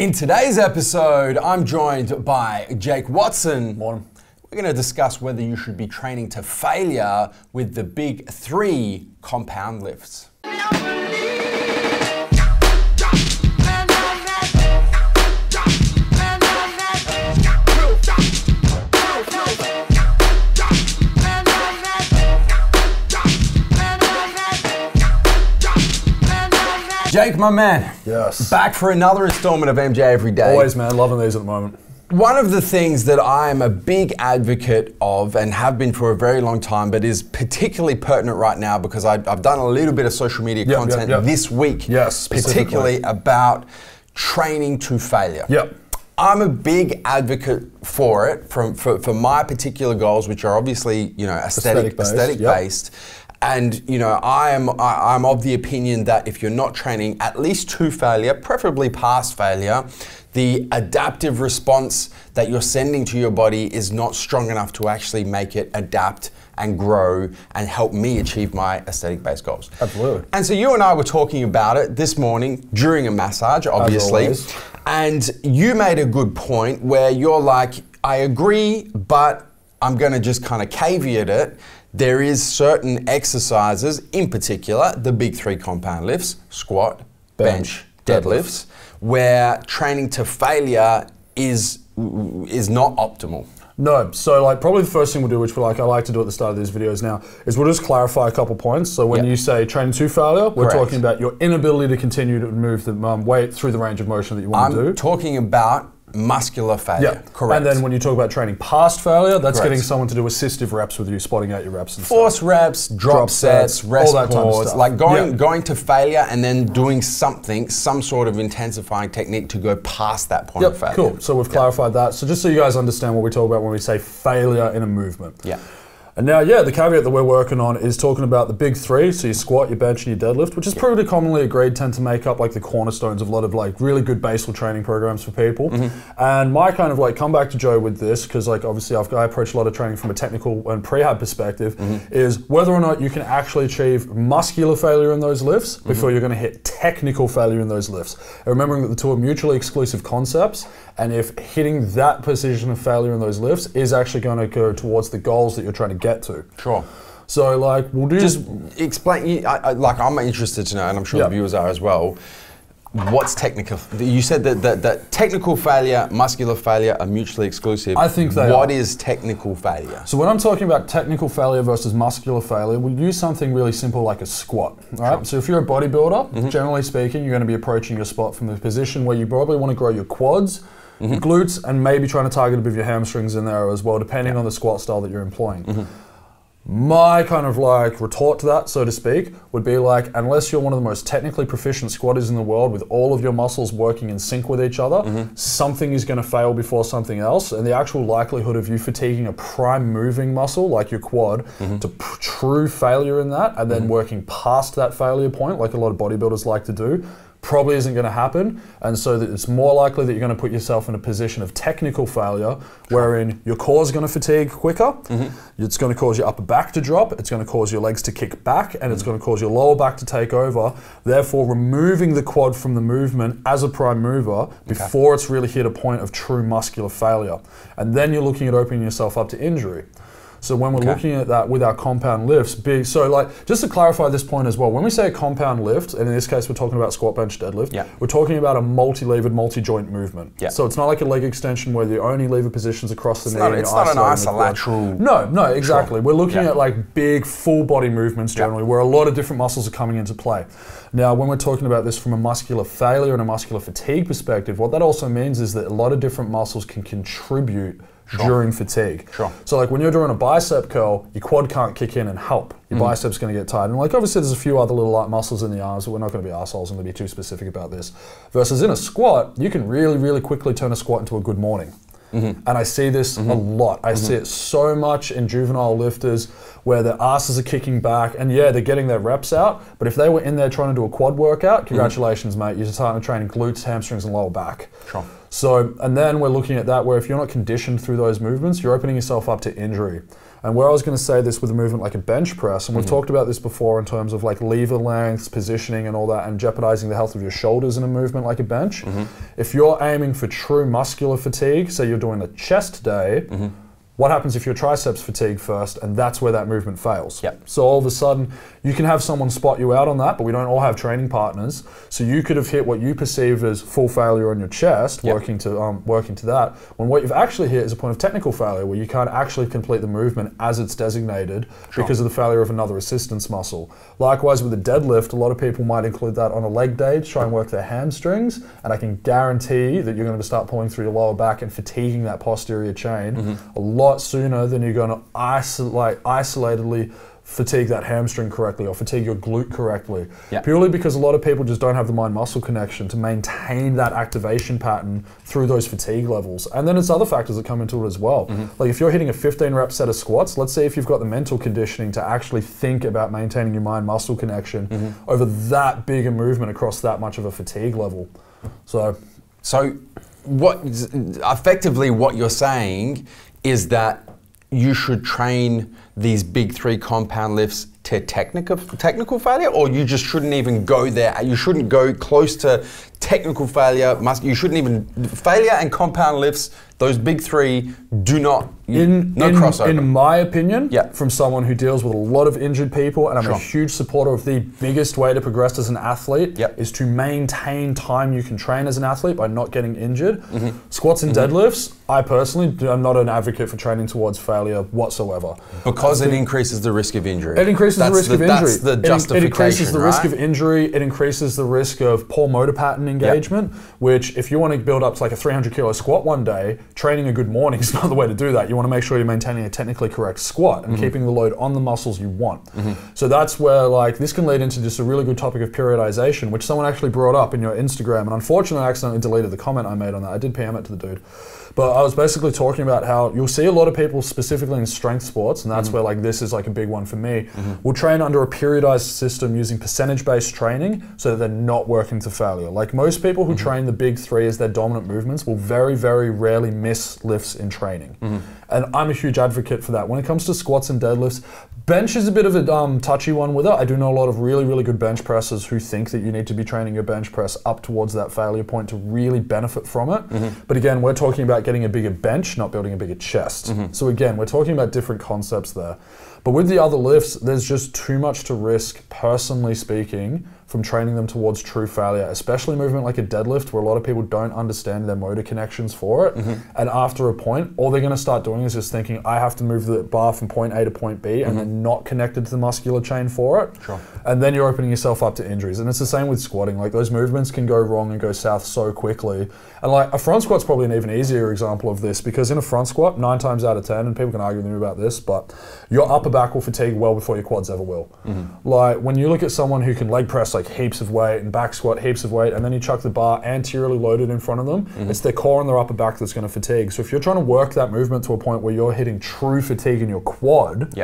In today's episode, I'm joined by Jake Watson. Morning. We're going to discuss whether you should be training to failure with the big 3 compound lifts. Jake, my man. Yes. Back for another installment of MJ Every Day. Always, man. Loving these at the moment. One of the things that I'm a big advocate of and have been for a very long time, but is particularly pertinent right now because I've done a little bit of social media content this week, particularly about training to failure. Yep. I'm a big advocate for it for my particular goals, which are obviously, you know, aesthetic based. And you know, I'm of the opinion that if you're not training at least to failure, preferably past failure, the adaptive response that you're sending to your body is not strong enough to actually make it adapt and grow and help me achieve my aesthetic-based goals. Absolutely. And so you and I were talking about it this morning during a massage, obviously. And you made a good point where you're like, I agree, but I'm gonna just kind of caveat it. There is certain exercises, in particular, the big 3 compound lifts, squat, bench, deadlifts, where training to failure is not optimal. No, so like probably the first thing we'll do, which I like to do at the start of these videos now, is we'll just clarify a couple points. So when you say training to failure, we're talking about your inability to continue to move the weight through the range of motion that you want to do. I'm talking about muscular failure, correct. And then when you talk about training past failure, that's getting someone to do assistive reps with you, spotting out your reps and force stuff. reps, drop sets, rest pause, like going to failure and then doing something, some sort of intensifying technique to go past that point of failure. Cool, so we've clarified that. So just so you guys understand what we talk about when we say failure in a movement. Yeah. And now, the caveat that we're working on is talking about the big 3, so your squat, your bench, and your deadlift, which is pretty commonly agreed tend to make up like the cornerstones of a lot of like really good basal training programs for people. And my kind of like comeback to Joe with this, because like obviously I approach a lot of training from a technical and prehab perspective, is whether or not you can actually achieve muscular failure in those lifts before you're going to hit technical failure in those lifts. And remembering that the 2 are mutually exclusive concepts, and if hitting that position of failure in those lifts is actually going to go towards the goals that you're trying to get to. Sure. So like we'll do just explain. Like I'm interested to know, and I'm sure the viewers are as well. What's technical? You said that technical failure, muscular failure are mutually exclusive. I think they are. What is technical failure? So when I'm talking about technical failure versus muscular failure, we use something really simple like a squat. Right? Sure. So if you're a bodybuilder, generally speaking, you're going to be approaching your spot from the position where you probably want to grow your quads, your glutes, and maybe trying to target a bit of your hamstrings in there as well, depending on the squat style that you're employing. My kind of like retort to that, so to speak, would be like, unless you're one of the most technically proficient squatters in the world with all of your muscles working in sync with each other, something is going to fail before something else, and the actual likelihood of you fatiguing a prime moving muscle like your quad to true failure in that, and then working past that failure point like a lot of bodybuilders like to do, probably isn't going to happen, and so that it's more likely that you're going to put yourself in a position of technical failure wherein your core is going to fatigue quicker, it's going to cause your upper back to drop, it's going to cause your legs to kick back, and it's going to cause your lower back to take over, therefore removing the quad from the movement as a prime mover before it's really hit a point of true muscular failure. And then you're looking at opening yourself up to injury. So when we're looking at that with our compound lifts, so like, just to clarify this point as well, when we say a compound lift, and in this case we're talking about squat, bench, deadlift, we're talking about a multi-levered, multi-joint movement. So it's not like a leg extension where the only lever positions across the knee. It's not an isolateral. No, exactly. We're looking at like big full body movements generally, where a lot of different muscles are coming into play. Now, when we're talking about this from a muscular failure and a muscular fatigue perspective, what that also means is that a lot of different muscles can contribute during fatigue. So like when you're doing a bicep curl, your quad can't kick in and help. Your bicep's going to get tight. And like obviously there's a few other little light muscles in the arms, but we're not going to be arseholes and be too specific about this. Versus in a squat, you can really, really quickly turn a squat into a good morning. And I see this a lot. I see it so much in juvenile lifters where their asses are kicking back and they're getting their reps out, but if they were in there trying to do a quad workout, congratulations mate, you're starting to train glutes, hamstrings and lower back. So, and then we're looking at that where if you're not conditioned through those movements, you're opening yourself up to injury. And where I was going to say this with a movement like a bench press, and we've talked about this before in terms of like lever lengths, positioning and all that, and jeopardizing the health of your shoulders in a movement like a bench. If you're aiming for true muscular fatigue, say you're doing a chest day, what happens if your triceps fatigue first, and that's where that movement fails? So all of a sudden, you can have someone spot you out on that, but we don't all have training partners. So you could have hit what you perceived as full failure on your chest, working to that, when what you've actually hit is a point of technical failure, where you can't actually complete the movement as it's designated because of the failure of another assistance muscle. Likewise with the deadlift, a lot of people might include that on a leg day to try and work their hamstrings, and I can guarantee that you're going to start pulling through your lower back and fatiguing that posterior chain a lot sooner than you're going to isolatedly fatigue that hamstring correctly or fatigue your glute correctly. Purely because a lot of people just don't have the mind-muscle connection to maintain that activation pattern through those fatigue levels. And then it's other factors that come into it as well. Like if you're hitting a 15 rep set of squats, let's say if you've got the mental conditioning to actually think about maintaining your mind-muscle connection over that big a movement across that much of a fatigue level. So what effectively what you're saying is that you should train these big 3 compound lifts to technical failure, or you just shouldn't even go there. You shouldn't go close to technical failure. You shouldn't even failure and compound lifts. Those big 3 do not no crossover. In my opinion, from someone who deals with a lot of injured people, and I'm a huge supporter of the biggest way to progress as an athlete is to maintain time you can train as an athlete by not getting injured. Squats and deadlifts, I personally am not an advocate for training towards failure whatsoever. Because it increases the risk of injury. It increases the risk of injury. That's the justification, it increases the risk of injury. It increases the risk of poor motor pattern engagement, which if you want to build up to like a 300 kilo squat one day, training a good morning is not the way to do that. You want to make sure you're maintaining a technically correct squat and keeping the load on the muscles you want. So that's where like this can lead into just a really good topic of periodization, which someone actually brought up in your Instagram, and unfortunately I accidentally deleted the comment I made on that. I did PM it to the dude. But I was basically talking about how you'll see a lot of people, specifically in strength sports, and that's where like this is like a big one for me, will train under a periodized system using percentage-based training so that they're not working to failure. Like most people who train the big 3 as their dominant movements will very, very rarely miss lifts in training. And I'm a huge advocate for that. When it comes to squats and deadlifts, bench is a bit of a touchy one with it. I do know a lot of really, really good bench pressers who think that you need to be training your bench press up towards that failure point to really benefit from it. But again, we're talking about getting a bigger bench, not building a bigger chest. So again, we're talking about different concepts there. But with the other lifts, there's just too much to risk, personally speaking, from training them towards true failure, especially movement like a deadlift where a lot of people don't understand their motor connections for it. And after a point, all they're going to start doing is just thinking, I have to move the bar from point A to point B, and they're not connected to the muscular chain for it. And then you're opening yourself up to injuries. And it's the same with squatting. Like those movements can go wrong and go south so quickly. And like a front squat's probably an even easier example of this, because in a front squat, 9 times out of 10, and people can argue with me about this, but your upper back will fatigue well before your quads ever will. Like when you look at someone who can leg press like heaps of weight and back squat heaps of weight, and then you chuck the bar anteriorly loaded in front of them, it's their core and their upper back that's going to fatigue. So if you're trying to work that movement to a point where you're hitting true fatigue in your quad,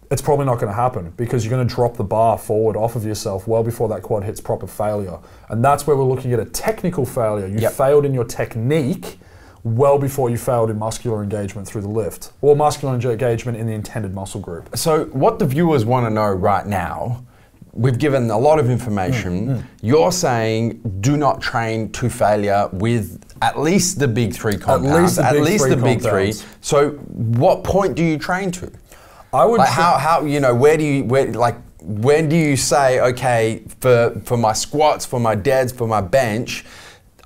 it's probably not going to happen, because you're going to drop the bar forward off of yourself well before that quad hits proper failure. And that's where we're looking at a technical failure. You failed in your technique well before you failed in muscular engagement through the lift, or muscular engagement in the intended muscle group. So what the viewers want to know right now, we've given a lot of information. You're saying do not train to failure with at least the big 3 compounds. At least the big three. So what point do you train to? I would like how you know, when do you say, okay, for my squats, for my deads, for my bench,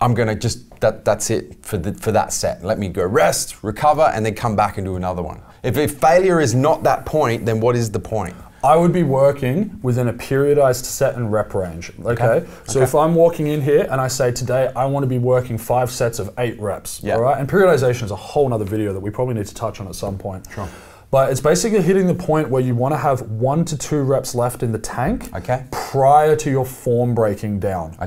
I'm gonna just that's it for that set. Let me go rest, recover, and then come back and do another one. If failure is not that point, then what is the point? I would be working within a periodized set and rep range, okay? So if I'm walking in here and I say today I want to be working 5 sets of 8 reps, all right? And periodization is a whole nother video that we probably need to touch on at some point. But it's basically hitting the point where you want to have 1 to 2 reps left in the tank prior to your form breaking down.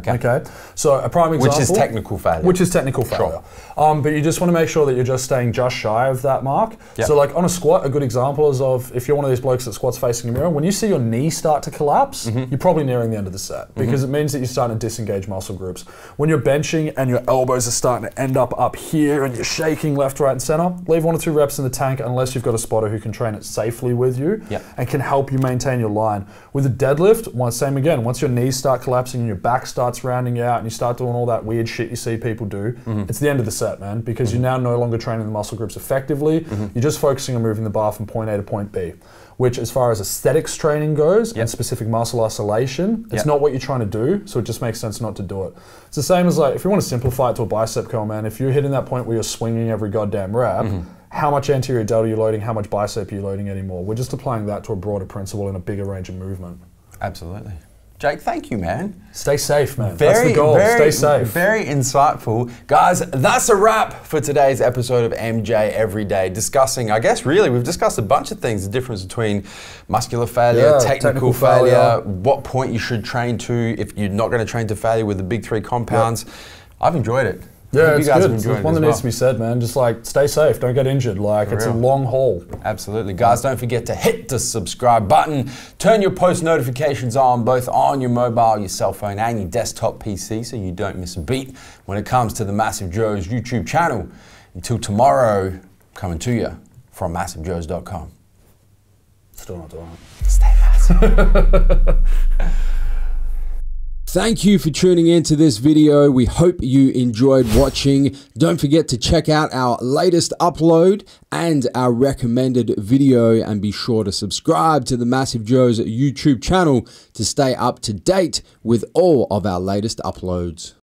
So a prime example. Which is technical failure. Which is technical failure. But you just want to make sure that you're just staying just shy of that mark. So like on a squat, a good example is of, if you're one of these blokes that squats facing a mirror, when you see your knee start to collapse, you're probably nearing the end of the set, because it means that you're starting to disengage muscle groups. When you're benching and your elbows are starting to end up here and you're shaking left, right, and center, leave 1 or 2 reps in the tank unless you've got a spotter who who can train it safely with you Yep. and can help you maintain your line. With a deadlift, same again. Once your knees start collapsing and your back starts rounding out and you start doing all that weird shit you see people do, it's the end of the set, man, because you're now no longer training the muscle groups effectively. You're just focusing on moving the bar from point A to point B, which as far as aesthetics training goes and specific muscle isolation, it's not what you're trying to do, so it just makes sense not to do it. It's the same as like, if you want to simplify it to a bicep curl, man, if you're hitting that point where you're swinging every goddamn rep, how much anterior delta you're loading, how much bicep you're loading anymore. We're just applying that to a broader principle in a bigger range of movement. Absolutely. Jake, thank you, man. Stay safe, man. That's the goal. Stay safe. Very insightful. Guys, that's a wrap for today's episode of MJ Everyday, discussing, I guess, really, we've discussed a bunch of things, the difference between muscular failure, technical failure, what point you should train to if you're not going to train to failure with the big three compounds. I've enjoyed it. Yeah, it's good. It's one that needs to be said, man. Just like, stay safe, don't get injured. Like, it's a long haul. Absolutely. Guys, don't forget to hit the subscribe button. Turn your post notifications on, both on your mobile, your cell phone, and your desktop PC, so you don't miss a beat when it comes to the Massive Joe's YouTube channel. Until tomorrow, coming to you from MassiveJoes.com. Still not doing it. Stay massive. Thank you for tuning into this video. We hope you enjoyed watching. Don't forget to check out our latest upload and our recommended video, and be sure to subscribe to the Massive Joe's YouTube channel to stay up to date with all of our latest uploads.